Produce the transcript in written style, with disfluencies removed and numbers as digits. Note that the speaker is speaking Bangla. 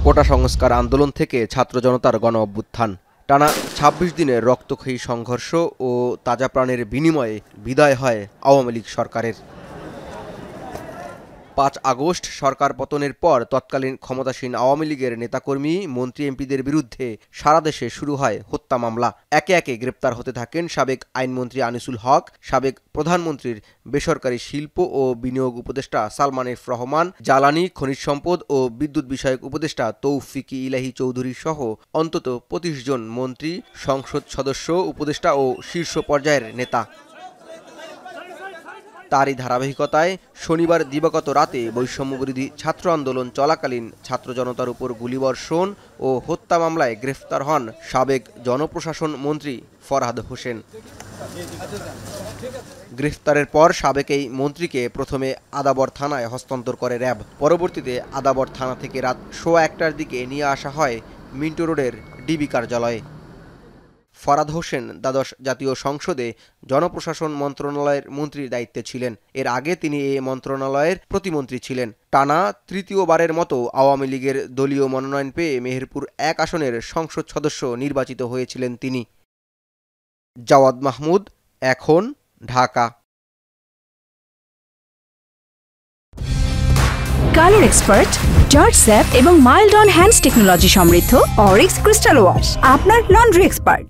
কোটা সংস্কার আন্দোলন থেকে ছাত্র জনতার গণ অভ্যুত্থান। টানা ২৬ দিনের রক্তক্ষয়ী সংঘর্ষ ও তাজা প্রাণের বিনিময়ে বিদায় হয় আওয়ামী লীগ সরকারের। ৫ আগস্ট সরকার পতনের পর তৎকালীন ক্ষমতাসীন আওয়ামী লীগের নেতাকর্মী, মন্ত্রী, এমপিদের বিরুদ্ধে সারা দেশে শুরু হয় হত্যা মামলা। একে একে গ্রেপ্তার হতে থাকেন সাবেক আইনমন্ত্রী আনিসুল হক, সাবেক প্রধানমন্ত্রীর বেসরকারি শিল্প ও বিনিয়োগ উপদেষ্টা সালমান এফ রহমান, জ্বালানি, খনিজ সম্পদ ও বিদ্যুৎ বিষয়ক উপদেষ্টা তৌফিক ইলাহি চৌধুরী সহ অন্তত ২৫ জন মন্ত্রী, সংসদ সদস্য, উপদেষ্টা ও শীর্ষ পর্যায়ের নেতা। তারই ধারাবাহিকতায় শনিবার দিবাগত রাতে বৈষম্যবিরোধী ছাত্র আন্দোলন চলাকালীন ছাত্র জনতার উপর গুলিবর্ষণ ও হত্যা মামলায় গ্রেফতার হন সাবেক জনপ্রশাসন মন্ত্রী ফরহাদ হোসেন। গ্রেফতারের পর সাবেক এই মন্ত্রীকে প্রথমে আদাবর থানায় হস্তান্তর করে র্যাব। পরবর্তীতে আদাবর থানা থেকে রাত ১১টার দিকে নিয়ে আসা হয় মিন্টো রোডের ডিবি কার্যালয়ে। ফরহাদ হোসেন দ্বাদশ জাতীয় সংসদে জনপ্রশাসন মন্ত্রণালয়ের মন্ত্রীর দায়িত্বে ছিলেন। এর আগে তিনি এই মন্ত্রণালয়ের প্রতিমন্ত্রী ছিলেন। টানা তৃতীয়বারের মতো আওয়ামী লীগের দলীয় মনোনয়ন পেয়ে মেহেরপুর ১ আসনের সংসদ সদস্য নির্বাচিত হয়েছিলেন তিনি। জাওয়াদ মাহমুদ, এখন, Dhaka. Colour expert, George sap এবং মাইল্ড অন হ্যান্ডস টেকনোলজি সমৃদ্ধ অরিক্স ক্রিস্টাল ওয়াশ আপনার লন্ড্রি এক্সপার্ট।